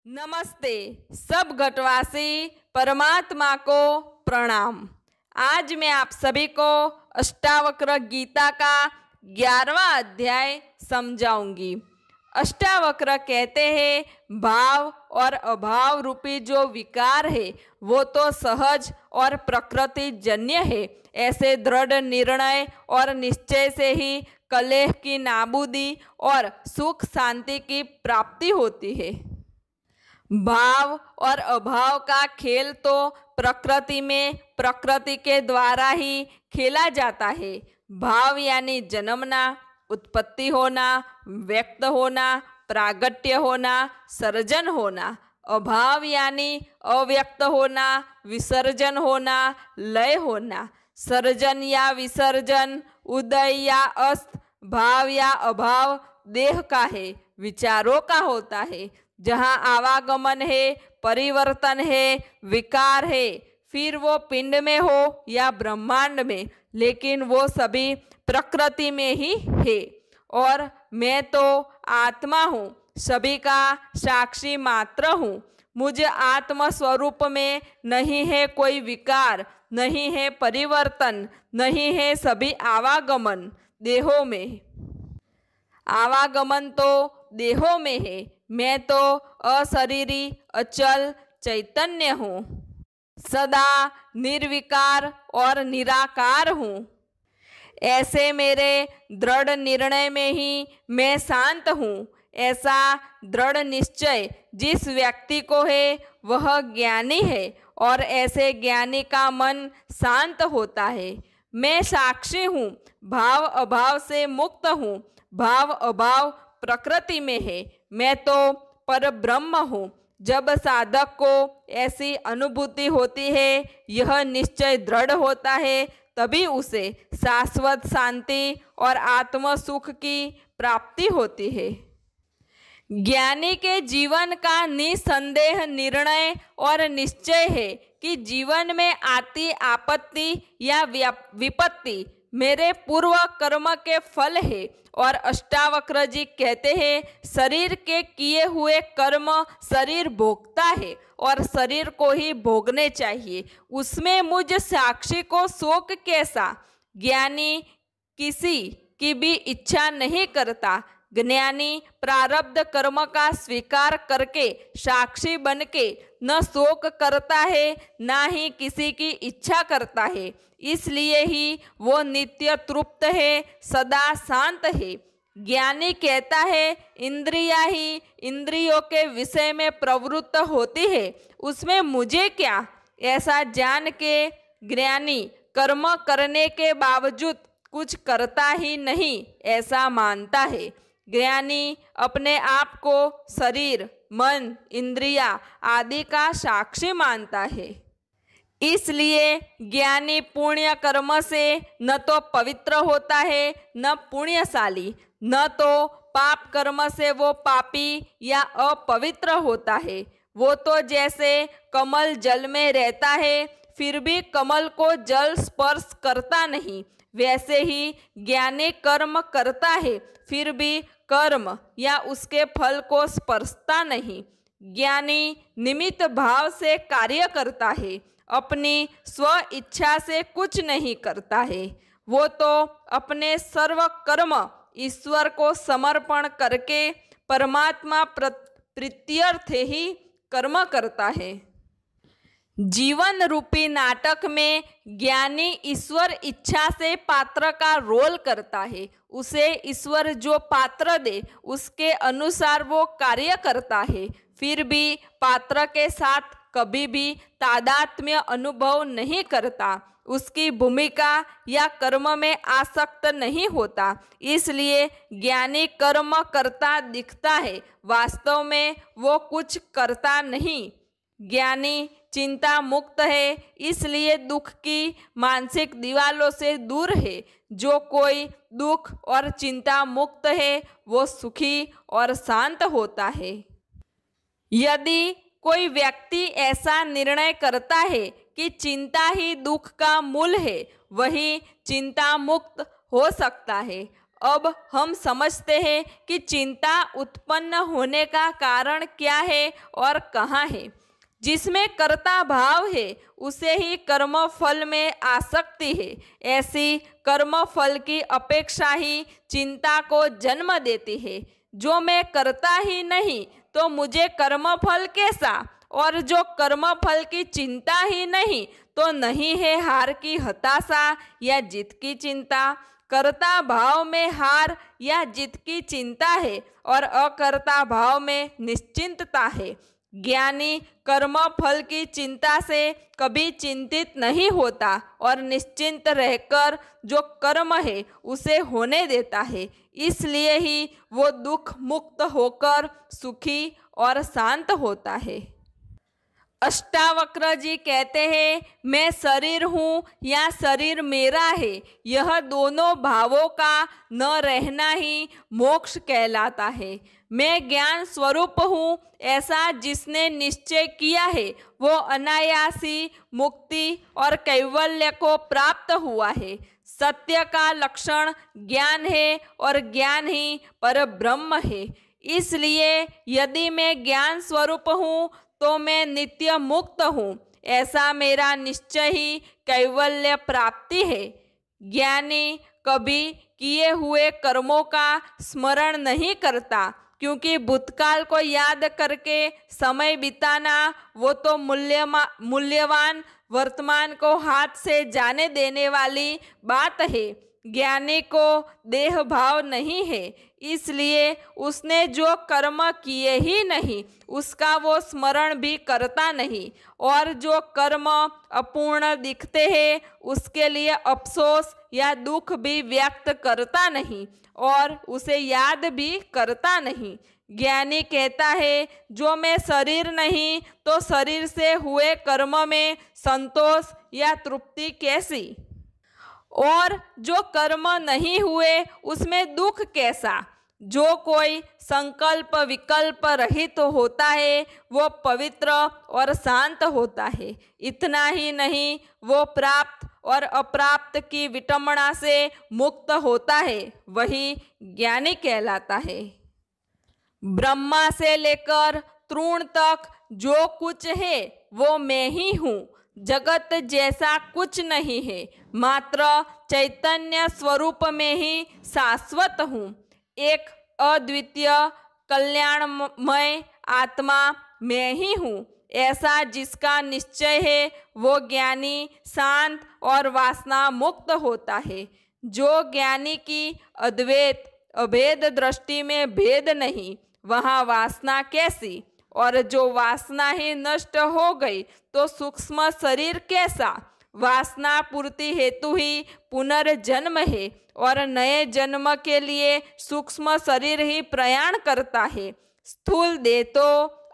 नमस्ते सब घटवासी परमात्मा को प्रणाम। आज मैं आप सभी को अष्टावक्र गीता का 11वां अध्याय समझाऊंगी। अष्टावक्र कहते हैं भाव और अभाव रूपी जो विकार है वो तो सहज और प्रकृति जन्य है। ऐसे दृढ़ निर्णय और निश्चय से ही कलह की नाबूदी और सुख शांति की प्राप्ति होती है। भाव और अभाव का खेल तो प्रकृति में प्रकृति के द्वारा ही खेला जाता है। भाव यानी जन्मना, उत्पत्ति होना, व्यक्त होना, प्रागट्य होना, सर्जन होना। अभाव यानी अव्यक्त होना, विसर्जन होना, लय होना। सर्जन या विसर्जन, उदय या अस्त, भाव या अभाव देह का है, विचारों का होता है। जहाँ आवागमन है, परिवर्तन है, विकार है, फिर वो पिंड में हो या ब्रह्मांड में, लेकिन वो सभी प्रकृति में ही है। और मैं तो आत्मा हूँ, सभी का साक्षी मात्र हूँ। मुझ आत्म स्वरूप में नहीं है कोई विकार, नहीं है परिवर्तन, नहीं है सभी आवागमन देहों में। आवागमन तो देहों में है। मैं तो अशरीरी अचल चैतन्य हूँ, सदा निर्विकार और निराकार हूँ। ऐसे मेरे दृढ़ निर्णय में ही मैं शांत हूँ। ऐसा दृढ़ निश्चय जिस व्यक्ति को है वह ज्ञानी है और ऐसे ज्ञानी का मन शांत होता है। मैं साक्षी हूँ, भाव अभाव से मुक्त हूँ। भाव अभाव प्रकृति में है, मैं तो परब्रह्म हूँ। जब साधक को ऐसी अनुभूति होती है, यह निश्चय दृढ़ होता है, तभी उसे शाश्वत शांति और आत्म सुख की प्राप्ति होती है। ज्ञानी के जीवन का निसंदेह निर्णय और निश्चय है कि जीवन में आती आपत्ति या विपत्ति मेरे पूर्व कर्म के फल है। और अष्टावक्र जी कहते हैं शरीर के किए हुए कर्म शरीर भोगता है और शरीर को ही भोगने चाहिए। उसमें मुझ साक्षी को शोक कैसा। ज्ञानी किसी की भी इच्छा नहीं करता। ज्ञानी प्रारब्ध कर्म का स्वीकार करके साक्षी बन के न शोक करता है, ना ही किसी की इच्छा करता है। इसलिए ही वो नित्य तृप्त है, सदा शांत है। ज्ञानी कहता है इंद्रियां ही इंद्रियों के विषय में प्रवृत्त होती है, उसमें मुझे क्या। ऐसा जान के ज्ञानी कर्म करने के बावजूद कुछ करता ही नहीं, ऐसा मानता है। ज्ञानी अपने आप को शरीर, मन, इंद्रिया आदि का साक्षी मानता है। इसलिए ज्ञानी पुण्य कर्म से न तो पवित्र होता है, न पुण्यशाली, न तो पाप कर्म से वो पापी या अपवित्र होता है। वो तो जैसे कमल जल में रहता है, फिर भी कमल को जल स्पर्श करता नहीं, वैसे ही ज्ञानी कर्म करता है, फिर भी कर्म या उसके फल को स्पर्शता नहीं। ज्ञानी निमित्त भाव से कार्य करता है, अपनी स्व इच्छा से कुछ नहीं करता है। वो तो अपने सर्व कर्म ईश्वर को समर्पण करके परमात्मा प्रीत्यर्थ ही कर्म करता है। जीवन रूपी नाटक में ज्ञानी ईश्वर इच्छा से पात्र का रोल करता है। उसे ईश्वर जो पात्र दे उसके अनुसार वो कार्य करता है। फिर भी पात्र के साथ कभी भी तादात्म्य अनुभव नहीं करता, उसकी भूमिका या कर्म में आसक्त नहीं होता। इसलिए ज्ञानी कर्म करता दिखता है, वास्तव में वो कुछ करता नहीं। ज्ञानी चिंता मुक्त है, इसलिए दुख की मानसिक दीवालों से दूर है। जो कोई दुख और चिंता मुक्त है वो सुखी और शांत होता है। यदि कोई व्यक्ति ऐसा निर्णय करता है कि चिंता ही दुख का मूल है, वही चिंता मुक्त हो सकता है। अब हम समझते हैं कि चिंता उत्पन्न होने का कारण क्या है और कहाँ है। जिसमें कर्ता भाव है उसे ही कर्म फल में आसक्ति है। ऐसी कर्म फल की अपेक्षा ही चिंता को जन्म देती है। जो मैं करता ही नहीं तो मुझे कर्म फल कैसा, और जो कर्म फल की चिंता ही नहीं तो नहीं है हार की हताशा या जीत की चिंता। कर्ता भाव में हार या जीत की चिंता है और अकर्ता भाव में निश्चिंतता है। ज्ञानी कर्म फल की चिंता से कभी चिंतित नहीं होता और निश्चिंत रहकर जो कर्म है उसे होने देता है। इसलिए ही वो दुख मुक्त होकर सुखी और शांत होता है। अष्टावक्र जी कहते हैं, मैं शरीर हूँ या शरीर मेरा है, यह दोनों भावों का न रहना ही मोक्ष कहलाता है। मैं ज्ञान स्वरूप हूँ ऐसा जिसने निश्चय किया है वो अनायासी मुक्ति और कैवल्य को प्राप्त हुआ है। सत्य का लक्षण ज्ञान है और ज्ञान ही परब्रह्म है। इसलिए यदि मैं ज्ञान स्वरूप हूँ तो मैं नित्य मुक्त हूँ, ऐसा मेरा निश्चय ही कैवल्य प्राप्ति है। ज्ञानी कभी किए हुए कर्मों का स्मरण नहीं करता, क्योंकि भूतकाल को याद करके समय बिताना वो तो मूल्यवान वर्तमान को हाथ से जाने देने वाली बात है। ज्ञानी को देह भाव नहीं है, इसलिए उसने जो कर्म किए ही नहीं उसका वो स्मरण भी करता नहीं, और जो कर्म अपूर्ण दिखते हैं उसके लिए अफसोस या दुख भी व्यक्त करता नहीं और उसे याद भी करता नहीं। ज्ञानी कहता है, जो मैं शरीर नहीं तो शरीर से हुए कर्म में संतोष या तृप्ति कैसी, और जो कर्म नहीं हुए उसमें दुख कैसा। जो कोई संकल्प विकल्प रहित होता है वो पवित्र और शांत होता है। इतना ही नहीं, वो प्राप्त और अप्राप्त की विटंबना से मुक्त होता है, वही ज्ञानी कहलाता है। ब्रह्मा से लेकर तृण तक जो कुछ है वो मैं ही हूँ। जगत जैसा कुछ नहीं है, मात्र चैतन्य स्वरूप में ही शाश्वत हूँ। एक अद्वितीय कल्याणमय आत्मा मैं ही हूँ, ऐसा जिसका निश्चय है वो ज्ञानी शांत और वासना मुक्त होता है। जो ज्ञानी की अद्वैत अभेद दृष्टि में भेद नहीं, वहाँ वासना कैसी, और जो वासना ही नष्ट हो गई तो सूक्ष्म शरीर कैसा। वासना पूर्ति हेतु ही पुनर्जन्म है और नए जन्म के लिए सूक्ष्म शरीर ही प्रयाण करता है। स्थूल देह तो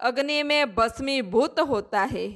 अग्नि में भस्मीभूत होता है।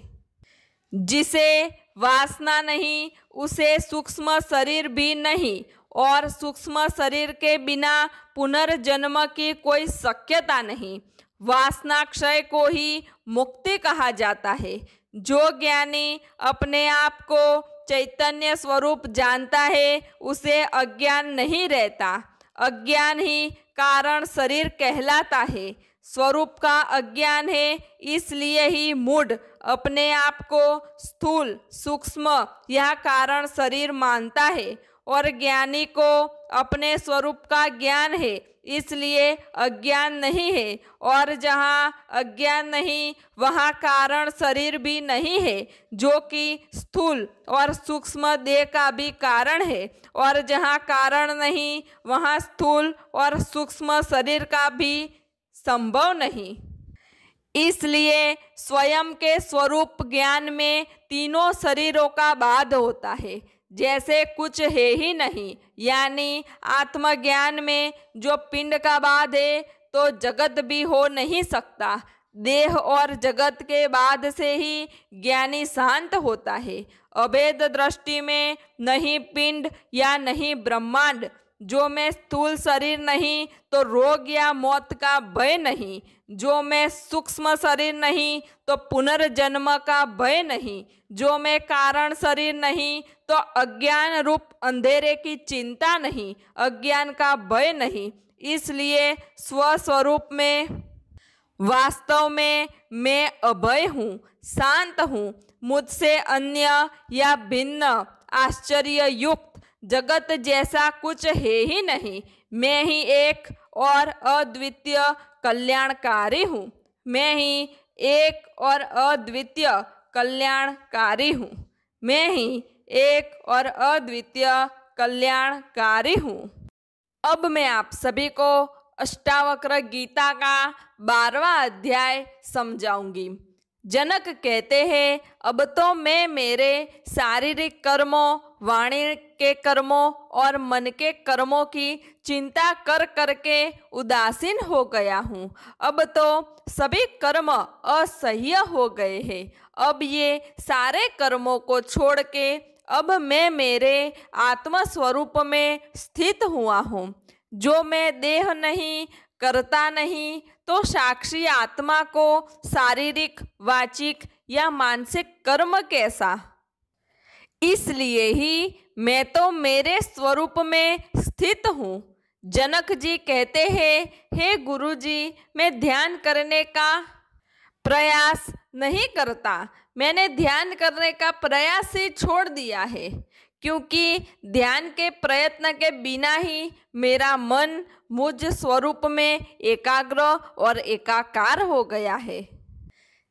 जिसे वासना नहीं उसे सूक्ष्म शरीर भी नहीं, और सूक्ष्म शरीर के बिना पुनर्जन्म की कोई शक्यता नहीं। वासना क्षय को ही मुक्ति कहा जाता है। जो ज्ञानी अपने आप को चैतन्य स्वरूप जानता है उसे अज्ञान नहीं रहता। अज्ञान ही कारण शरीर कहलाता है। स्वरूप का अज्ञान है, इसलिए ही मूढ़ अपने आप को स्थूल सूक्ष्म यह कारण शरीर मानता है, और ज्ञानी को अपने स्वरूप का ज्ञान है, इसलिए अज्ञान नहीं है। और जहाँ अज्ञान नहीं वहाँ कारण शरीर भी नहीं है, जो कि स्थूल और सूक्ष्म देह का भी कारण है, और जहाँ कारण नहीं वहाँ स्थूल और सूक्ष्म शरीर का भी संभव नहीं। इसलिए स्वयं के स्वरूप ज्ञान में तीनों शरीरों का बाध होता है, जैसे कुछ है ही नहीं। यानी आत्मज्ञान में जो पिंड का बाध है तो जगत भी हो नहीं सकता। देह और जगत के बाध से ही ज्ञानी शांत होता है। अभेद दृष्टि में नहीं पिंड या नहीं ब्रह्मांड। जो मैं स्थूल शरीर नहीं तो रोग या मौत का भय नहीं। जो मैं सूक्ष्म शरीर नहीं तो पुनर्जन्म का भय नहीं। जो मैं कारण शरीर नहीं तो अज्ञान रूप अंधेरे की चिंता नहीं, अज्ञान का भय नहीं। इसलिए स्वस्वरूप में वास्तव में मैं अभय हूँ, शांत हूँ। मुझसे अन्य या भिन्न आश्चर्य युक्त जगत जैसा कुछ है ही नहीं। मैं ही एक और अद्वितीय कल्याणकारी हूँ। मैं ही एक और अद्वितीय कल्याणकारी हूँ। मैं ही एक और अद्वितीय कल्याणकारी हूँ। अब मैं आप सभी को अष्टावक्र गीता का 12वां अध्याय समझाऊंगी। जनक कहते हैं, अब तो मैं मेरे शारीरिक कर्मों, वाणी के कर्मों और मन के कर्मों की चिंता कर करके उदासीन हो गया हूँ। अब तो सभी कर्म असह्य हो गए हैं। अब ये सारे कर्मों को छोड़ के अब मैं मेरे आत्म स्वरूप में स्थित हुआ हूँ। जो मैं देह नहीं, करता नहीं, तो साक्षी आत्मा को शारीरिक, वाचिक या मानसिक कर्म कैसा। इसलिए ही मैं तो मेरे स्वरूप में स्थित हूँ। जनक जी कहते हैं, हे गुरु जी, मैं ध्यान करने का प्रयास नहीं करता। मैंने ध्यान करने का प्रयास ही छोड़ दिया है, क्योंकि ध्यान के प्रयत्न के बिना ही मेरा मन मुझ स्वरूप में एकाग्र और एकाकार हो गया है।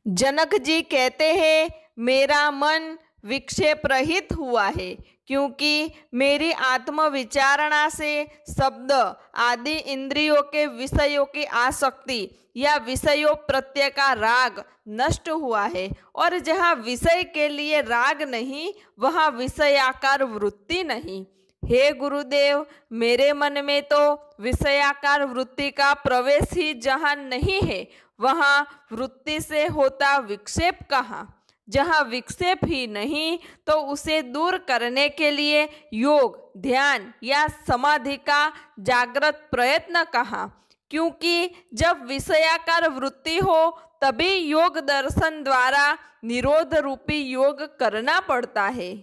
जनक जी कहते हैं, मेरा मन विक्षेप रहित हुआ है, क्योंकि मेरी आत्म विचारणा से शब्द आदि इंद्रियों के विषयों की आसक्ति या विषयों प्रत्यय का राग नष्ट हुआ है। और जहाँ विषय के लिए राग नहीं, वहाँ विषयाकार वृत्ति नहीं। हे गुरुदेव, मेरे मन में तो विषयाकार वृत्ति का प्रवेश ही जहाँ नहीं है, वहाँ वृत्ति से होता विक्षेप कहाँ। जहाँ विक्षेप ही नहीं, तो उसे दूर करने के लिए योग, ध्यान या समाधि का जागृत प्रयत्न कहाँ। क्योंकि जब विषयाकार वृत्ति हो, तभी योग दर्शन द्वारा निरोध रूपी योग करना पड़ता है।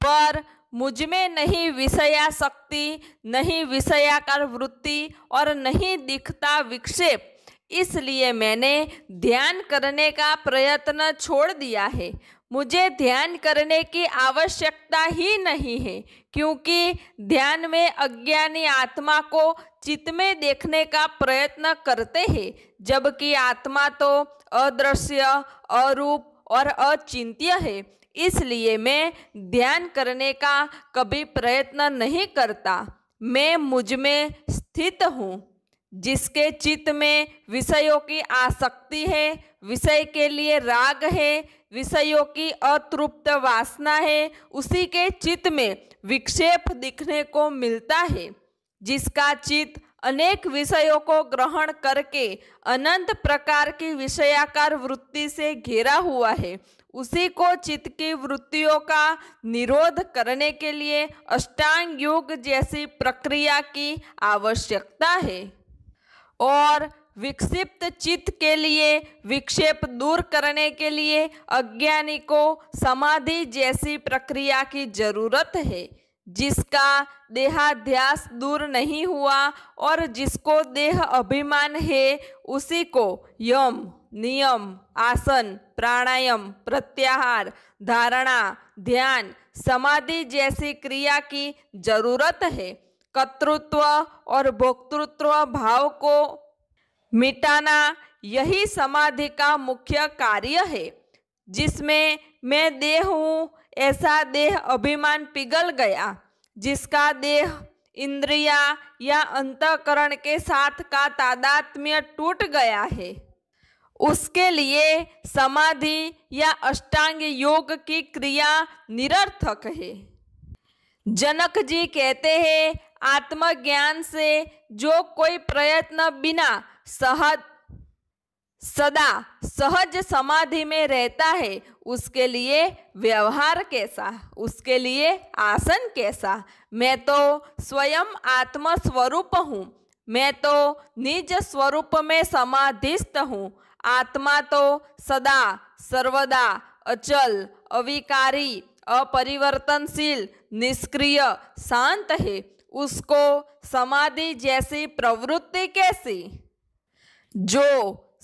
पर मुझ में नहीं विषयासक्ति, नहीं विषयाकार वृत्ति और नहीं दिखता विक्षेप। इसलिए मैंने ध्यान करने का प्रयत्न छोड़ दिया है। मुझे ध्यान करने की आवश्यकता ही नहीं है, क्योंकि ध्यान में अज्ञानी आत्मा को चित्त में देखने का प्रयत्न करते हैं, जबकि आत्मा तो अदृश्य, अरूप और अचिंत्य है। इसलिए मैं ध्यान करने का कभी प्रयत्न नहीं करता। मैं मुझ में स्थित हूँ। जिसके चित्त में विषयों की आसक्ति है, विषय के लिए राग है, विषयों की अतृप्त वासना है, उसी के चित्त में विक्षेप दिखने को मिलता है। जिसका चित्त अनेक विषयों को ग्रहण करके अनंत प्रकार की विषयाकार वृत्ति से घिरा हुआ है, उसी को चित्त की वृत्तियों का निरोध करने के लिए अष्टांग योग जैसी प्रक्रिया की आवश्यकता है। और विक्षिप्त चित्त के लिए, विक्षेप दूर करने के लिए अज्ञानी को समाधि जैसी प्रक्रिया की जरूरत है। जिसका देहाध्यास दूर नहीं हुआ और जिसको देह अभिमान है, उसी को यम, नियम, आसन, प्राणायाम, प्रत्याहार, धारणा, ध्यान, समाधि जैसी क्रिया की जरूरत है। कर्तृत्व और भोक्तृत्व भाव को मिटाना यही समाधि का मुख्य कार्य है। जिसमें मैं देह हूँ, ऐसा देह अभिमान पिघल गया। जिसका देह, इंद्रिया या अंतःकरण के साथ का तादात्म्य टूट गया है, उसके लिए समाधि या अष्टांग योग की क्रिया निरर्थक है। जनक जी कहते हैं, आत्मज्ञान से जो कोई प्रयत्न बिना सदा सहज समाधि में रहता है, उसके लिए व्यवहार कैसा, उसके लिए आसन कैसा। मैं तो स्वयं आत्म स्वरूप हूँ। मैं तो निज स्वरूप में समाधिस्थ हूँ। आत्मा तो सदा सर्वदा अचल, अविकारी, अपरिवर्तनशील, निष्क्रिय, शांत है, उसको समाधि जैसी प्रवृत्ति कैसी? जो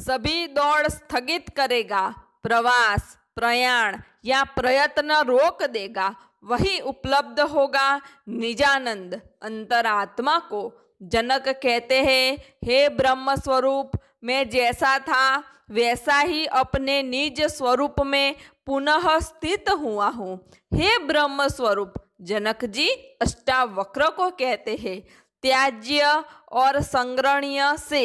सभी दौड़ स्थगित करेगा, प्रवास, प्रयाण या प्रयत्न रोक देगा, वही उपलब्ध होगा निजानंद अंतरात्मा को। जनक कहते हैं, हे ब्रह्म स्वरूप, मैं जैसा था वैसा ही अपने निज स्वरूप में पुनः स्थित हुआ हूँ। हे ब्रह्म स्वरूप, जनक जी अष्टावक्र को कहते हैं, त्याज्य और संग्रहणीय से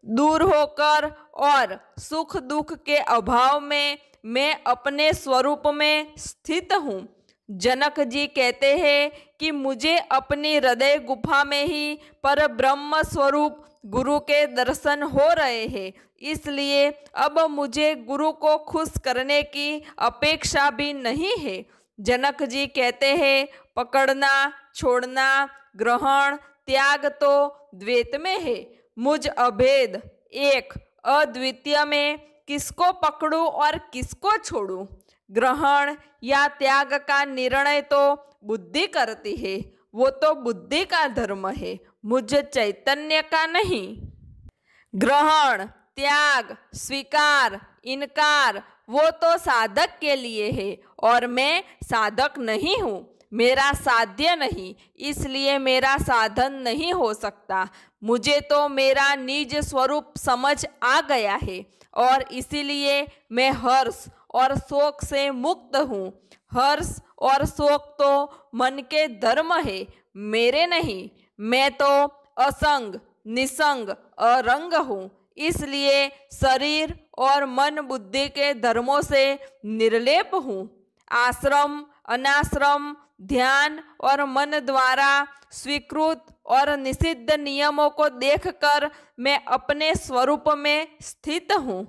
दूर होकर और सुख दुख के अभाव में मैं अपने स्वरूप में स्थित हूँ। जनक जी कहते हैं कि मुझे अपनी हृदय गुफा में ही पर ब्रह्म स्वरूप गुरु के दर्शन हो रहे हैं, इसलिए अब मुझे गुरु को खुश करने की अपेक्षा भी नहीं है। जनक जी कहते हैं, पकड़ना, छोड़ना, ग्रहण, त्याग तो द्वैत में है। मुझ अभेद एक अद्वितीय में किसको पकड़ूं और किसको छोड़ूं? ग्रहण या त्याग का निर्णय तो बुद्धि करती है, वो तो बुद्धि का धर्म है, मुझ चैतन्य का नहीं। ग्रहण, त्याग, स्वीकार, इनकार वो तो साधक के लिए है और मैं साधक नहीं हूँ, मेरा साध्य नहीं, इसलिए मेरा साधन नहीं हो सकता। मुझे तो मेरा निज स्वरूप समझ आ गया है और इसीलिए मैं हर्ष और शोक से मुक्त हूँ। हर्ष और शोक तो मन के धर्म है, मेरे नहीं। मैं तो असंग, निसंग, अरंग हूँ, इसलिए शरीर और मन बुद्धि के धर्मों से निर्लेप हूँ। आश्रम, अनाश्रम, ध्यान और मन द्वारा स्वीकृत और निषिद्ध नियमों को देखकर मैं अपने स्वरूप में स्थित हूँ।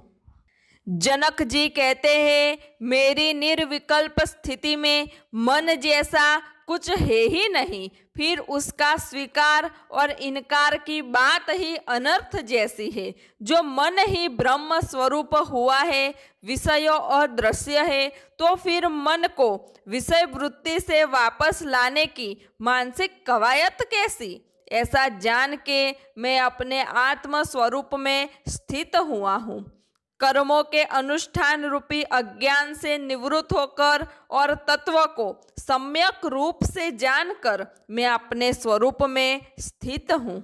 जनक जी कहते हैं, मेरी निर्विकल्प स्थिति में मन जैसा कुछ है ही नहीं, फिर उसका स्वीकार और इनकार की बात ही अनर्थ जैसी है। जो मन ही ब्रह्म स्वरूप हुआ है, विषय और दृश्य है, तो फिर मन को विषय वृत्ति से वापस लाने की मानसिक कवायद कैसी? ऐसा जान के मैं अपने आत्म स्वरूप में स्थित हुआ हूँ। कर्मों के अनुष्ठान रूपी अज्ञान से निवृत्त होकर और तत्व को सम्यक रूप से जानकर मैं अपने स्वरूप में स्थित हूँ।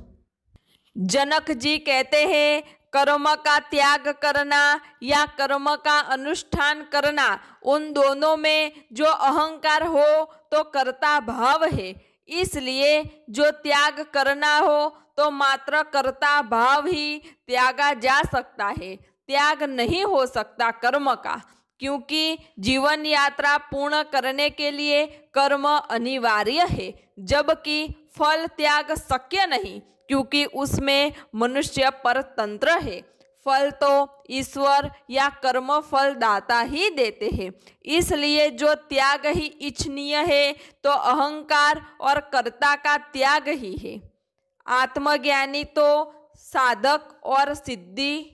जनक जी कहते हैं, कर्म का त्याग करना या कर्म का अनुष्ठान करना, उन दोनों में जो अहंकार हो तो कर्ता भाव है, इसलिए जो त्याग करना हो तो मात्र कर्ता भाव ही त्यागा जा सकता है, त्याग नहीं हो सकता कर्म का, क्योंकि जीवन यात्रा पूर्ण करने के लिए कर्म अनिवार्य है, जबकि फल त्याग शक्य नहीं, क्योंकि उसमें मनुष्य परतंत्र है। फल तो ईश्वर या कर्म फल दाता ही देते हैं, इसलिए जो त्याग ही इच्छनीय है तो अहंकार और कर्ता का त्याग ही है। आत्मज्ञानी तो साधक और सिद्धि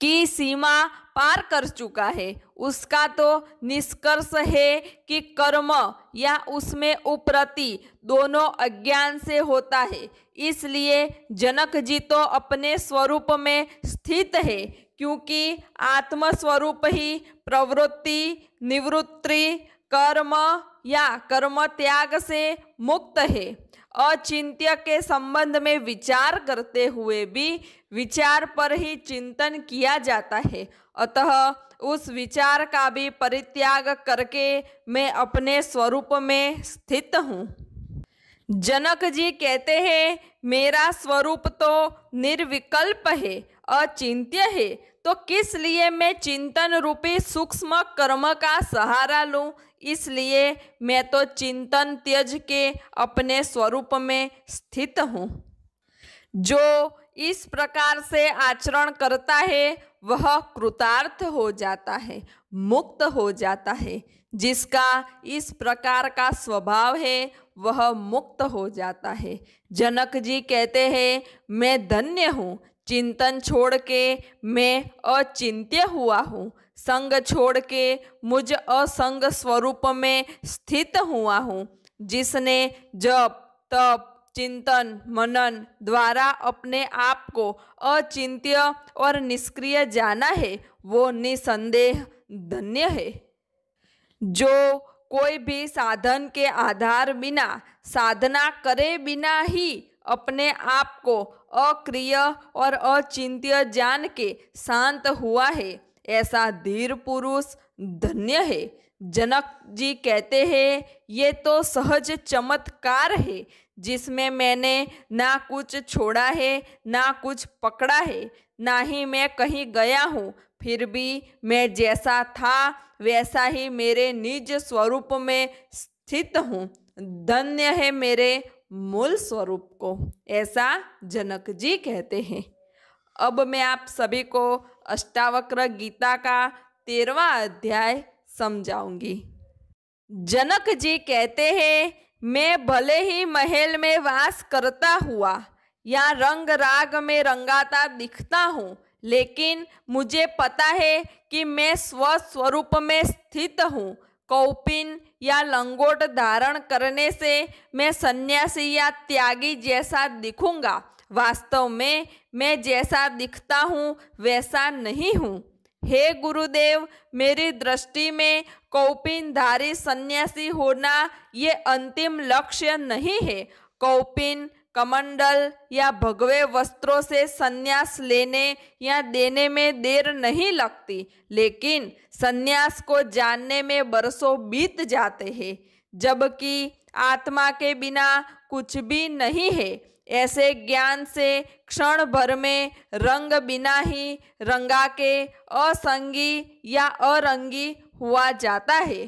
की सीमा पार कर चुका है, उसका तो निष्कर्ष है कि कर्म या उसमें उपरति दोनों अज्ञान से होता है। इसलिए जनक जी तो अपने स्वरूप में स्थित है, क्योंकि आत्म स्वरूप ही प्रवृत्ति, निवृत्ति, कर्म या कर्म त्याग से मुक्त है। अचिंत्य के संबंध में विचार करते हुए भी विचार पर ही चिंतन किया जाता है, अतः उस विचार का भी परित्याग करके मैं अपने स्वरूप में स्थित हूँ। जनक जी कहते हैं, मेरा स्वरूप तो निर्विकल्प है, अचिंत्य है, तो किस लिए मैं चिंतन रूपी सूक्ष्म कर्म का सहारा लूं? इसलिए मैं तो चिंतन त्यज के अपने स्वरूप में स्थित हूँ। जो इस प्रकार से आचरण करता है वह कृतार्थ हो जाता है, मुक्त हो जाता है। जिसका इस प्रकार का स्वभाव है वह मुक्त हो जाता है। जनक जी कहते हैं, मैं धन्य हूँ, चिंतन छोड़ के मैं अचिंत्य हुआ हूँ। संग छोड़ के मुझ असंग स्वरूप में स्थित हुआ हूँ। जिसने जप तप चिंतन मनन द्वारा अपने आप को अचिंत्य और निष्क्रिय जाना है, वो निसंदेह धन्य है। जो कोई भी साधन के आधार बिना, साधना करे बिना ही अपने आप को अक्रिय और अचिंत्य जान के शांत हुआ है, ऐसा धीर पुरुष धन्य है। जनक जी कहते हैं, ये तो सहज चमत्कार है जिसमें मैंने ना कुछ छोड़ा है ना कुछ पकड़ा है, ना ही मैं कहीं गया हूँ। फिर भी मैं जैसा था वैसा ही मेरे निज स्वरूप में स्थित हूँ। धन्य है मेरे मूल स्वरूप को, ऐसा जनक जी कहते हैं। अब मैं आप सभी को अष्टावक्र गीता का 13वां अध्याय समझाऊंगी। जनक जी कहते हैं, मैं भले ही महल में वास करता हुआ या रंग राग में रंगाता दिखता हूँ, लेकिन मुझे पता है कि मैं स्वस्वरूप में स्थित हूँ। कौपिन या लंगोट धारण करने से मैं सन्यासी या त्यागी जैसा दिखूंगा। वास्तव में मैं जैसा दिखता हूँ वैसा नहीं हूँ। हे गुरुदेव, मेरी दृष्टि में कौपिनधारी सन्यासी होना ये अंतिम लक्ष्य नहीं है। कौपिन कमंडल या भगवे वस्त्रों से संन्यास लेने या देने में देर नहीं लगती, लेकिन संन्यास को जानने में बरसों बीत जाते हैं। जबकि आत्मा के बिना कुछ भी नहीं है। ऐसे ज्ञान से क्षण भर में रंग बिना ही रंगा के असंगी या अरंगी हुआ जाता है।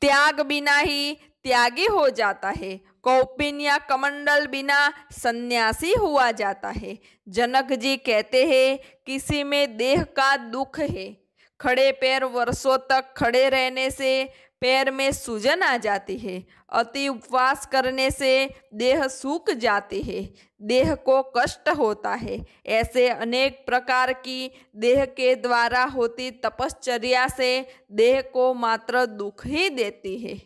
त्याग बिना ही त्यागी हो जाता है। कौपिन या कमंडल बिना सन्यासी हुआ जाता है। जनक जी कहते हैं, किसी में देह का दुख है। खड़े पैर वर्षों तक खड़े रहने से पैर में सूजन आ जाती है। अति उपवास करने से देह सूख जाती है, देह को कष्ट होता है। ऐसे अनेक प्रकार की देह के द्वारा होती तपश्चर्या से देह को मात्र दुख ही देती है।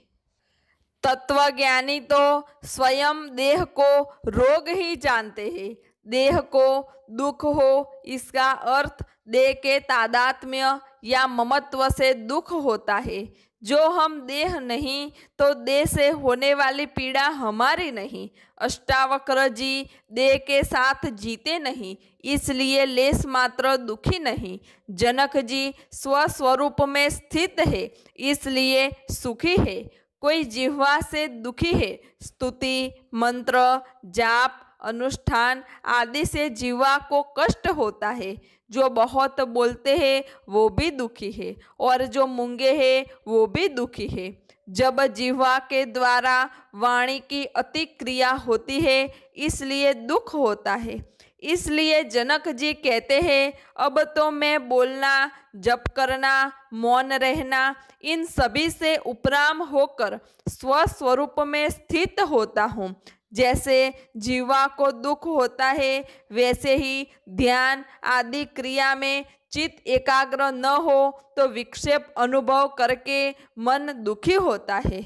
तत्वज्ञानी तो स्वयं देह को रोग ही जानते हैं। देह को दुख हो, इसका अर्थ देह के तादात्म्य या ममत्व से दुख होता है। जो हम देह नहीं तो देह से होने वाली पीड़ा हमारी नहीं। अष्टावक्र जी देह के साथ जीते नहीं, इसलिए लेस मात्र दुखी नहीं। जनक जी स्वस्वरूप में स्थित है, इसलिए सुखी है। कोई जिह्वा से दुखी है। स्तुति मंत्र जाप अनुष्ठान आदि से जिह्वा को कष्ट होता है। जो बहुत बोलते हैं वो भी दुखी है, और जो मूंगे हैं वो भी दुखी है। जब जिह्वा के द्वारा वाणी की अति क्रिया होती है, इसलिए दुख होता है। इसलिए जनक जी कहते हैं, अब तो मैं बोलना, जप करना, मौन रहना, इन सभी से उपराम होकर स्वस्वरूप में स्थित होता हूँ। जैसे जीवा को दुख होता है, वैसे ही ध्यान आदि क्रिया में चित्त एकाग्र न हो तो विक्षेप अनुभव करके मन दुखी होता है।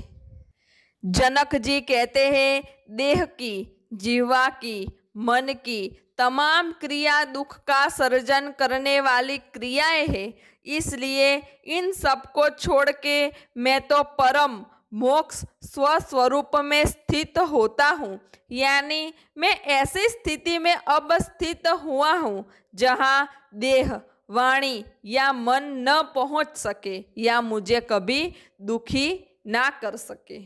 जनक जी कहते हैं, देह की, जीवा की, मन की तमाम क्रिया दुख का सर्जन करने वाली क्रियाएं हैं। इसलिए इन सब को छोड़ के मैं तो परम मोक्ष स्वस्वरूप में स्थित होता हूँ। यानी मैं ऐसी स्थिति में अब स्थित हुआ हूँ जहाँ देह वाणी या मन न पहुँच सके या मुझे कभी दुखी ना कर सके।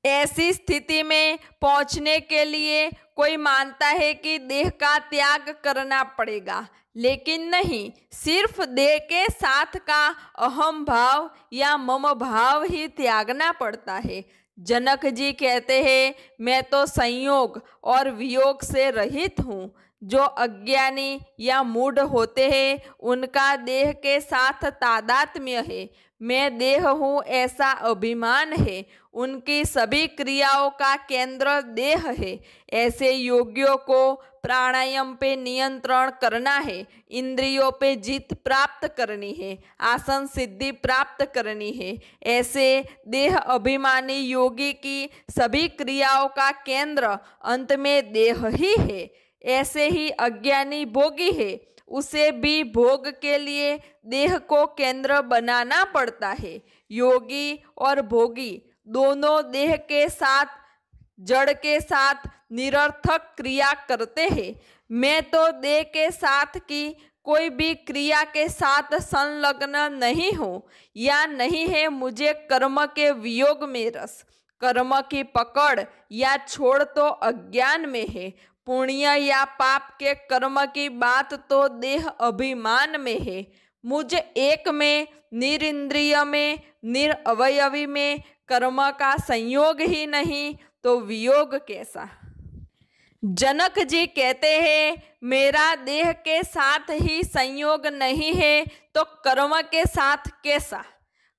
ऐसी स्थिति में पहुंचने के लिए कोई मानता है कि देह का त्याग करना पड़ेगा, लेकिन नहीं, सिर्फ देह के साथ का अहम भाव या मम भाव ही त्यागना पड़ता है। जनक जी कहते हैं, मैं तो संयोग और वियोग से रहित हूँ। जो अज्ञानी या मूढ़ होते हैं उनका देह के साथ तादात्म्य है। मैं देह हूँ ऐसा अभिमान है। उनकी सभी क्रियाओं का केंद्र देह है। ऐसे योगियों को प्राणायाम पे नियंत्रण करना है, इंद्रियों पे जीत प्राप्त करनी है, आसन सिद्धि प्राप्त करनी है। ऐसे देह अभिमानी योगी की सभी क्रियाओं का केंद्र अंत में देह ही है। ऐसे ही अज्ञानी भोगी है, उसे भी भोग के लिए देह को केंद्र बनाना पड़ता है। योगी और भोगी दोनों देह के साथ, जड़ के साथ निरर्थक क्रिया करते हैं। मैं तो देह के साथ की कोई भी क्रिया के साथ संलग्न नहीं हूँ, या नहीं है मुझे कर्म के वियोग में रस। कर्म की पकड़ या छोड़ तो अज्ञान में है। पुण्य या पाप के कर्म की बात तो देह अभिमान में है। मुझ एक में, निरिंद्रिय में, निरअवयवी में कर्म का संयोग ही नहीं तो वियोग कैसा। जनक जी कहते हैं, मेरा देह के साथ ही संयोग नहीं है तो कर्म के साथ कैसा।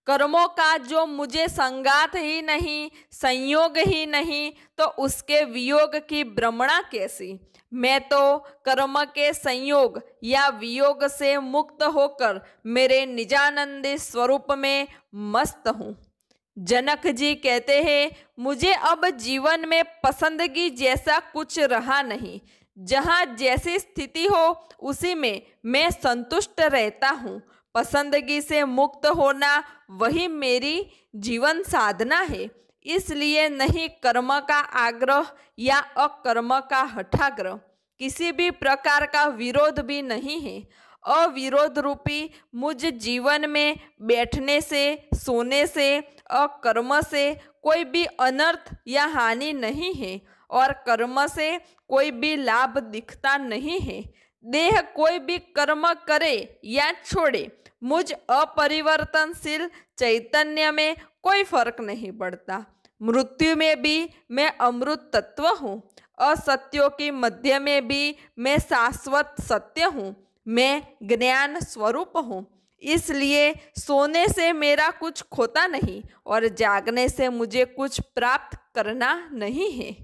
कर्मों का जो मुझे संगात ही नहीं, संयोग ही नहीं, तो उसके वियोग की भ्रमणा कैसी। मैं तो कर्म के संयोग या वियोग से मुक्त होकर मेरे निजानंदी स्वरूप में मस्त हूँ। जनक जी कहते हैं, मुझे अब जीवन में पसंदगी जैसा कुछ रहा नहीं। जहाँ जैसी स्थिति हो उसी में मैं संतुष्ट रहता हूँ। पसंदगी से मुक्त होना वही मेरी जीवन साधना है। इसलिए नहीं कर्म का आग्रह या अकर्म का हठाग्रह, किसी भी प्रकार का विरोध भी नहीं है। अविरोध रूपी मुझ जीवन में बैठने से, सोने से, अकर्म से कोई भी अनर्थ या हानि नहीं है और कर्म से कोई भी लाभ दिखता नहीं है। देह कोई भी कर्म करे या छोड़े, मुझ अपरिवर्तनशील चैतन्य में कोई फर्क नहीं पड़ता। मृत्यु में भी मैं अमृत तत्व हूँ। असत्यों की मध्य में भी मैं शाश्वत सत्य हूँ। मैं ज्ञान स्वरूप हूँ। इसलिए सोने से मेरा कुछ खोता नहीं और जागने से मुझे कुछ प्राप्त करना नहीं है।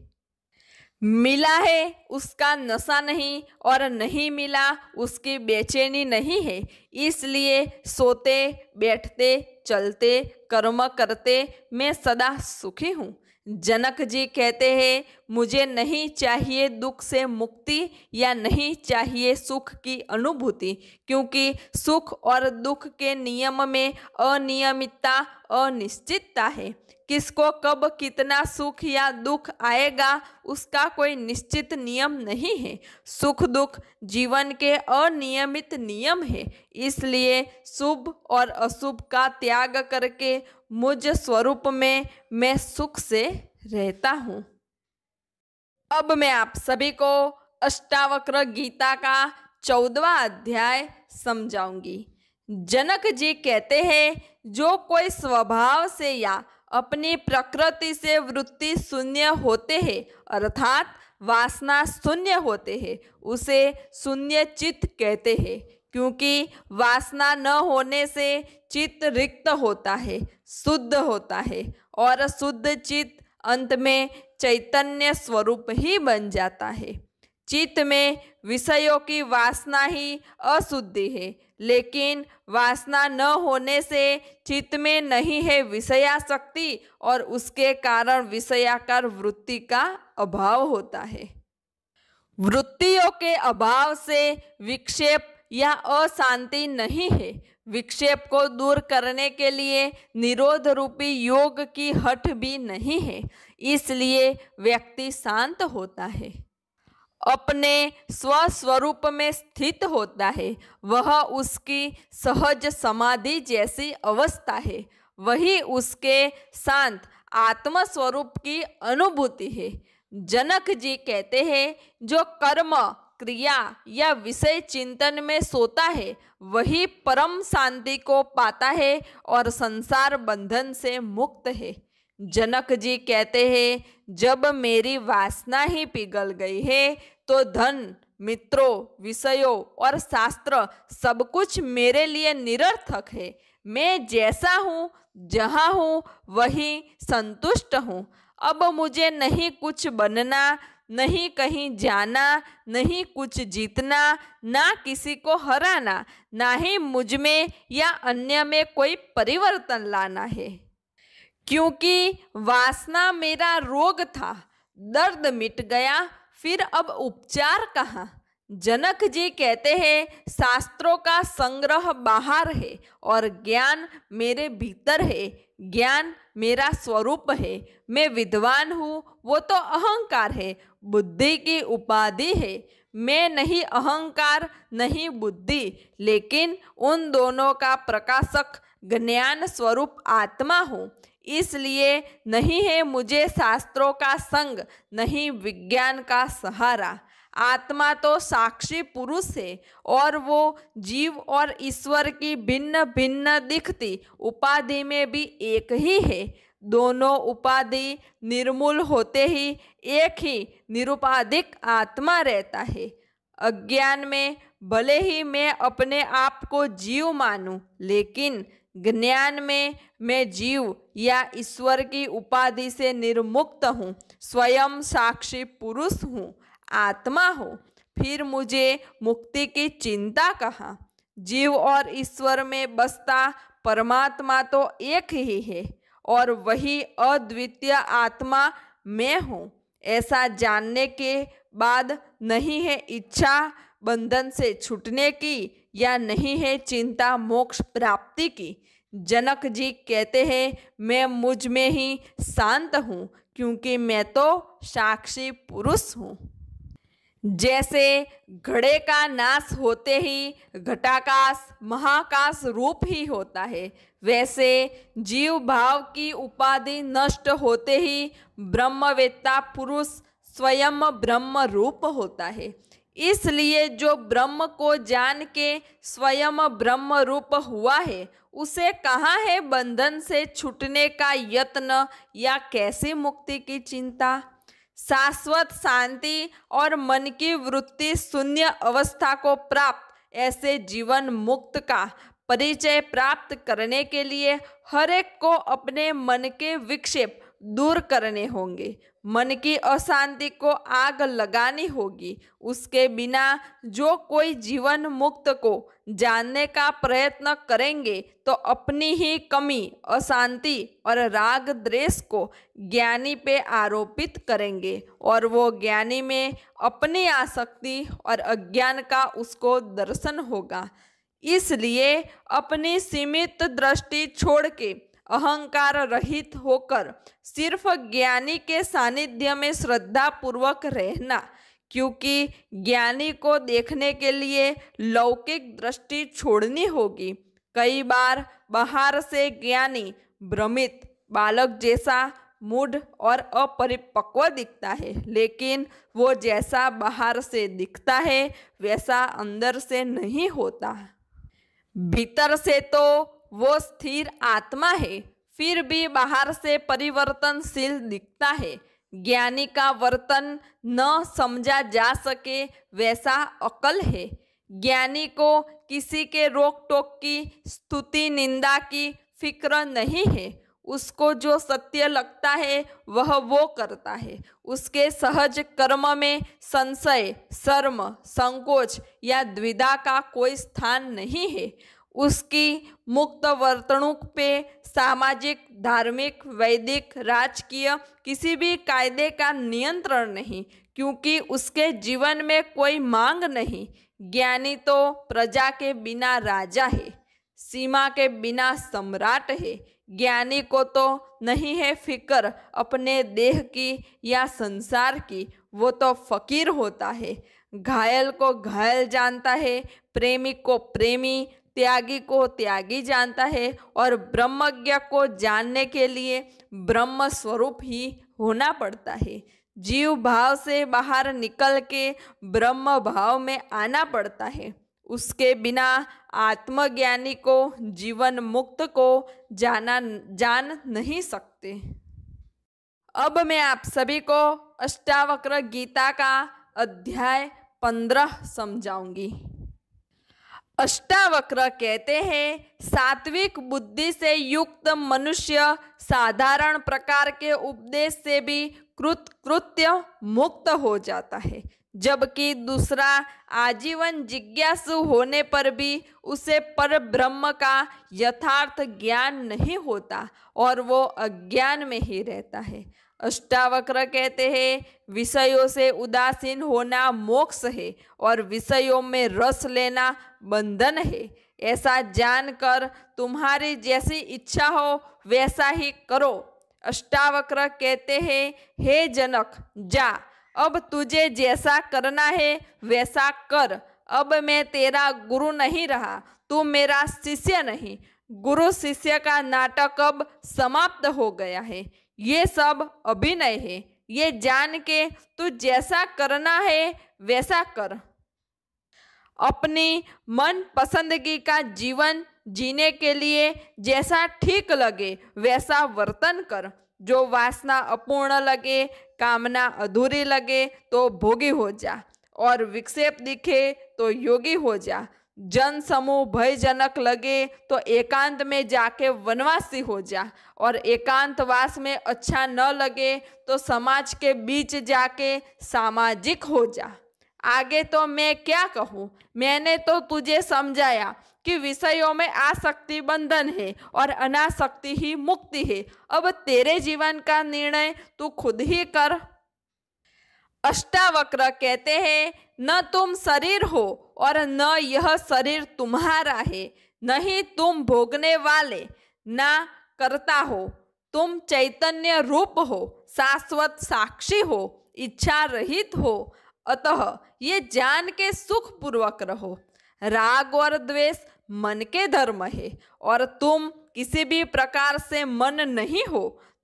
मिला है उसका नशा नहीं और नहीं मिला उसकी बेचैनी नहीं है। इसलिए सोते, बैठते, चलते, कर्म करते मैं सदा सुखी हूँ। जनक जी कहते हैं, मुझे नहीं चाहिए दुख से मुक्ति या नहीं चाहिए सुख की अनुभूति, क्योंकि सुख और दुख के नियम में अनियमितता, अनिश्चितता है। किसको कब कितना सुख या दुख आएगा उसका कोई निश्चित नियम नहीं है। सुख दुख जीवन के अनियमित नियम है। इसलिए शुभ और अशुभ का त्याग करके मुझ स्वरूप में मैं सुख से रहता हूँ। अब मैं आप सभी को अष्टावक्र गीता का 14वां अध्याय समझाऊंगी। जनक जी कहते हैं, जो कोई स्वभाव से या अपनी प्रकृति से वृत्ति शून्य होते हैं, अर्थात वासना शून्य होते हैं, उसे शून्य चित्त कहते हैं। क्योंकि वासना न होने से चित्त रिक्त होता है, शुद्ध होता है, और शुद्ध चित्त अंत में चैतन्य स्वरूप ही बन जाता है। चित्त में विषयों की वासना ही अशुद्धि है, लेकिन वासना न होने से चित्त में नहीं है विषयासक्ति और उसके कारण विषयाकार वृत्ति का अभाव होता है। वृत्तियों के अभाव से विक्षेप या अशांति नहीं है। विक्षेप को दूर करने के लिए निरोध रूपी योग की हठ भी नहीं है। इसलिए व्यक्ति शांत होता है, अपने स्वस्वरूप में स्थित होता है। वह उसकी सहज समाधि जैसी अवस्था है। वही उसके शांत आत्म स्वरूप की अनुभूति है। जनक जी कहते हैं, जो कर्म, क्रिया या विषय चिंतन में सोता है वही परम शांति को पाता है और संसार बंधन से मुक्त है। जनक जी कहते हैं, जब मेरी वासना ही पिघल गई है तो धन, मित्रों, विषयों और शास्त्र सब कुछ मेरे लिए निरर्थक है। मैं जैसा हूँ, जहाँ हूँ, वही संतुष्ट हूँ। अब मुझे नहीं कुछ बनना, नहीं कहीं जाना, नहीं कुछ जीतना, ना किसी को हराना, ना ही मुझ में या अन्य में कोई परिवर्तन लाना है। क्योंकि वासना मेरा रोग था, दर्द मिट गया, फिर अब उपचार कहाँ। जनक जी कहते हैं, शास्त्रों का संग्रह बाहर है और ज्ञान मेरे भीतर है। ज्ञान मेरा स्वरूप है। मैं विद्वान हूँ, वो तो अहंकार है, बुद्धि की उपाधि है। मैं नहीं अहंकार, नहीं बुद्धि, लेकिन उन दोनों का प्रकाशक ज्ञान स्वरूप आत्मा हूँ। इसलिए नहीं है मुझे शास्त्रों का संग, नहीं विज्ञान का सहारा। आत्मा तो साक्षी पुरुष है और वो जीव और ईश्वर की भिन्न भिन्न दिखती उपाधि में भी एक ही है। दोनों उपाधि निर्मूल होते ही एक ही निरुपाधिक आत्मा रहता है। अज्ञान में भले ही मैं अपने आप को जीव मानूं, लेकिन ज्ञान में मैं जीव या ईश्वर की उपाधि से निर्मुक्त हूँ, स्वयं साक्षी पुरुष हूँ, आत्मा हूँ। फिर मुझे मुक्ति की चिंता कहाँ। जीव और ईश्वर में बसता परमात्मा तो एक ही है और वही अद्वितीय आत्मा मैं हूँ। ऐसा जानने के बाद नहीं है इच्छा बंधन से छूटने की, या नहीं है चिंता मोक्ष प्राप्ति की। जनक जी कहते हैं, मैं मुझ में ही शांत हूँ, क्योंकि मैं तो साक्षी पुरुष हूँ। जैसे घड़े का नाश होते ही घटाकाश महाकाश रूप ही होता है, वैसे जीव भाव की उपाधि नष्ट होते ही ब्रह्मवेत्ता पुरुष स्वयं ब्रह्म रूप होता है। इसलिए जो ब्रह्म को जान के स्वयं ब्रह्म रूप हुआ है, उसे कहाँ है बंधन से छूटने का यत्न या कैसी मुक्ति की चिंता। शाश्वत शांति और मन की वृत्ति शून्य अवस्था को प्राप्त ऐसे जीवन मुक्त का परिचय प्राप्त करने के लिए हर एक को अपने मन के विक्षेप दूर करने होंगे। मन की अशांति को आग लगानी होगी। उसके बिना जो कोई जीवन मुक्त को जानने का प्रयत्न करेंगे तो अपनी ही कमी, अशांति और राग द्वेष को ज्ञानी पे आरोपित करेंगे और वो ज्ञानी में अपनी आसक्ति और अज्ञान का उसको दर्शन होगा। इसलिए अपनी सीमित दृष्टि छोड़ के अहंकार रहित होकर सिर्फ ज्ञानी के सानिध्य में श्रद्धा पूर्वक रहना, क्योंकि ज्ञानी को देखने के लिए लौकिक दृष्टि छोड़नी होगी। कई बार बाहर से ज्ञानी भ्रमित बालक जैसा मूढ़ और अपरिपक्व दिखता है, लेकिन वो जैसा बाहर से दिखता है वैसा अंदर से नहीं होता। भीतर से तो वो स्थिर आत्मा है, फिर भी बाहर से परिवर्तनशील दिखता है। ज्ञानी का वर्तन न समझा जा सके वैसा अकल है। ज्ञानी को किसी के रोक टोक की, स्तुति निंदा की फिक्र नहीं है। उसको जो सत्य लगता है वह वो करता है। उसके सहज कर्म में संशय, शर्म, संकोच या द्विधा का कोई स्थान नहीं है। उसकी मुक्त वर्तणुक पे सामाजिक, धार्मिक, वैदिक, राजकीय किसी भी कायदे का नियंत्रण नहीं, क्योंकि उसके जीवन में कोई मांग नहीं। ज्ञानी तो प्रजा के बिना राजा है, सीमा के बिना सम्राट है। ज्ञानी को तो नहीं है फिक्र अपने देह की या संसार की, वो तो फकीर होता है। घायल को घायल जानता है, प्रेमी को प्रेमी, त्यागी को त्यागी जानता है और ब्रह्मज्ञ को जानने के लिए ब्रह्म स्वरूप ही होना पड़ता है। जीव भाव से बाहर निकल के ब्रह्म भाव में आना पड़ता है। उसके बिना आत्मज्ञानी को जीवन मुक्त को जान नहीं सकते। अब मैं आप सभी को अष्टावक्र गीता का अध्याय 15 समझाऊंगी। अष्टावक्र कहते हैं, सात्विक बुद्धि से युक्त मनुष्य साधारण प्रकार के उपदेश से भी कृत्य मुक्त हो जाता है, जबकि दूसरा आजीवन जिज्ञासु होने पर भी उसे पर ब्रह्म का यथार्थ ज्ञान नहीं होता और वो अज्ञान में ही रहता है। अष्टावक्र कहते हैं, विषयों से उदासीन होना मोक्ष है और विषयों में रस लेना बंधन है। ऐसा जानकर तुम्हारी जैसी इच्छा हो वैसा ही करो। अष्टावक्र कहते हैं, हे जनक, जा, अब तुझे जैसा करना है वैसा कर। अब मैं तेरा गुरु नहीं रहा, तू मेरा शिष्य नहीं। गुरु शिष्य का नाटक अब समाप्त हो गया है। ये सब अभिनय है। ये जान के तू जैसा करना है वैसा कर। अपनी मन पसंदगी का जीवन जीने के लिए जैसा ठीक लगे वैसा वर्तन कर। जो वासना अपूर्ण लगे, कामना अधूरी लगे तो भोगी हो जा, और विक्षेप दिखे तो योगी हो जा। जन समूह भयजनक लगे तो एकांत में जाके वनवासी हो जा, और एकांतवास में अच्छा न लगे तो समाज के बीच जाके सामाजिक हो जा। आगे तो मैं क्या कहूँ, मैंने तो तुझे समझाया कि विषयों में आसक्ति बंधन है और अनासक्ति ही मुक्ति है। अब तेरे जीवन का निर्णय तू खुद ही कर। अष्टावक्र कहते हैं, न तुम शरीर हो और न यह शरीर तुम्हारा है, नहीं तुम भोगने वाले ना करता हो। तुम चैतन्य रूप हो, शाश्वत साक्षी हो, इच्छा रहित हो। अतः ये जान के सुख पूर्वक रहो। राग और द्वेष मन के धर्म है और तुम किसी भी प्रकार से मन नहीं हो।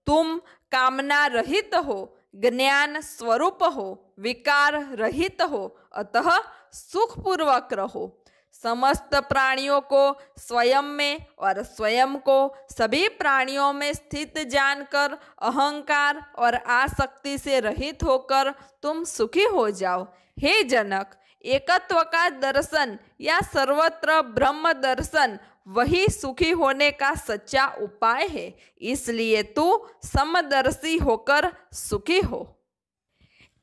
तुम कामना रहित हो, ज्ञान स्वरूप हो, विकार रहित हो। अतः सुखपूर्वक रहो। समस्त प्राणियों को स्वयं में और स्वयं को सभी प्राणियों में स्थित जानकर अहंकार और आसक्ति से रहित होकर तुम सुखी हो जाओ। हे जनक, एकत्व का दर्शन या सर्वत्र ब्रह्म दर्शन वही सुखी होने का सच्चा उपाय है। इसलिए तू समदर्शी होकर सुखी हो।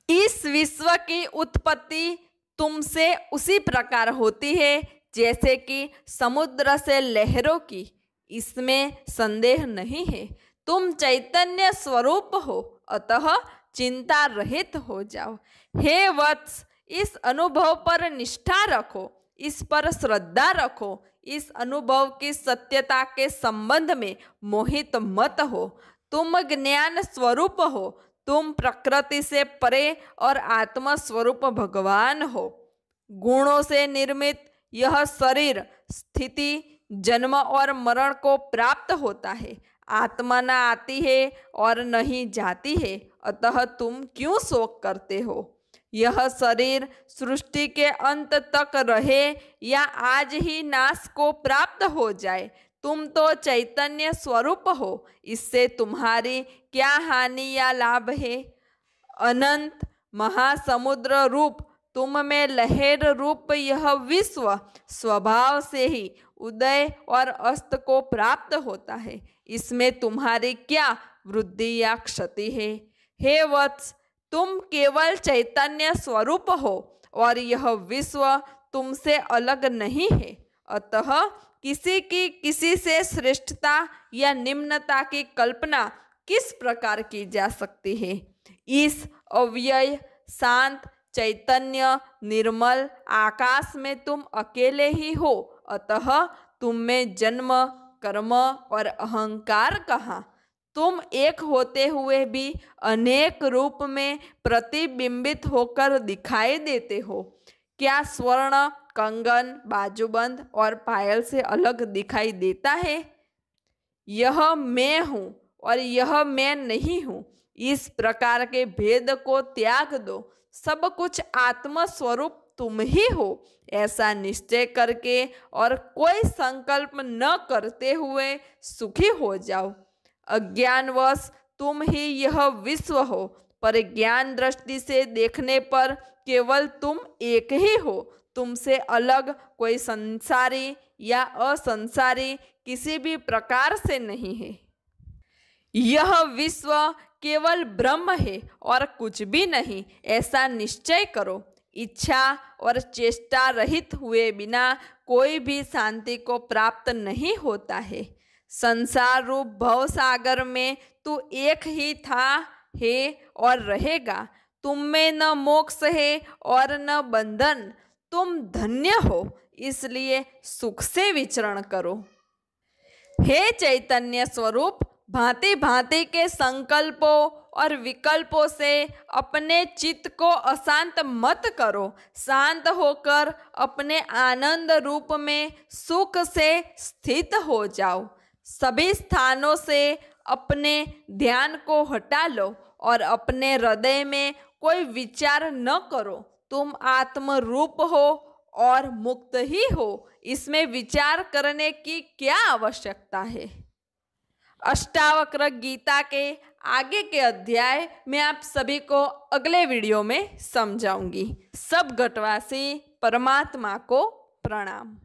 इस विश्व की उत्पत्ति तुमसे उसी प्रकार होती है जैसे कि समुद्र से लहरों की, इसमें संदेह नहीं है। तुम चैतन्य स्वरूप हो, अतः चिंता रहित हो जाओ। हे वत्स, इस अनुभव पर निष्ठा रखो, इस पर श्रद्धा रखो। इस अनुभव की सत्यता के संबंध में मोहित मत हो। तुम ज्ञान स्वरूप हो, तुम प्रकृति से परे और आत्मा स्वरूप भगवान हो। गुणों से निर्मित यह शरीर स्थिति, जन्म और मरण को प्राप्त होता है। आत्मा न आती है और न ही जाती है, अतः तुम क्यों शोक करते हो? यह शरीर सृष्टि के अंत तक रहे या आज ही नाश को प्राप्त हो जाए, तुम तो चैतन्य स्वरूप हो। इससे तुम्हारी क्या हानि या लाभ है? अनंत महासमुद्र रूप तुम में लहर रूप यह विश्व स्वभाव से ही उदय और अस्त को प्राप्त होता है। इसमें तुम्हारी क्या वृद्धि या क्षति है? हे वत्स, तुम केवल चैतन्य स्वरूप हो और यह विश्व तुमसे अलग नहीं है। अतः किसी की किसी से श्रेष्ठता या निम्नता की कल्पना किस प्रकार की जा सकती है? इस अव्यय शांत चैतन्य निर्मल आकाश में तुम अकेले ही हो, अतः तुम में जन्म, कर्म और अहंकार कहाँ? तुम एक होते हुए भी अनेक रूप में प्रतिबिंबित होकर दिखाई देते हो। क्या स्वर्ण कंगन, बाजूबंद और पायल से अलग दिखाई देता है? यह मैं हूँ और यह मैं नहीं हूँ। इस प्रकार के भेद को त्याग दो। सब कुछ आत्म स्वरूप तुम ही हो, ऐसा निश्चय करके और कोई संकल्प न करते हुए सुखी हो जाओ। अज्ञानवश तुम ही यह विश्व हो, पर ज्ञान दृष्टि से देखने पर केवल तुम एक ही हो। तुमसे अलग कोई संसारी या असंसारी किसी भी प्रकार से नहीं है। यह विश्व केवल ब्रह्म है और कुछ भी नहीं, ऐसा निश्चय करो। इच्छा और चेष्टा रहित हुए बिना कोई भी शांति को प्राप्त नहीं होता है। संसार रूप भव सागर में तू एक ही था, है और रहेगा। तुम में न मोक्ष है और न बंधन। तुम धन्य हो, इसलिए सुख से विचरण करो। हे चैतन्य स्वरूप, भांति भांति के संकल्पों और विकल्पों से अपने चित्त को अशांत मत करो। शांत होकर अपने आनंद रूप में सुख से स्थित हो जाओ। सभी स्थानों से अपने ध्यान को हटा लो और अपने हृदय में कोई विचार न करो। तुम आत्म रूप हो और मुक्त ही हो, इसमें विचार करने की क्या आवश्यकता है। अष्टावक्र गीता के आगे के अध्याय मैं आप सभी को अगले वीडियो में समझाऊंगी। सब घटवासी परमात्मा को प्रणाम।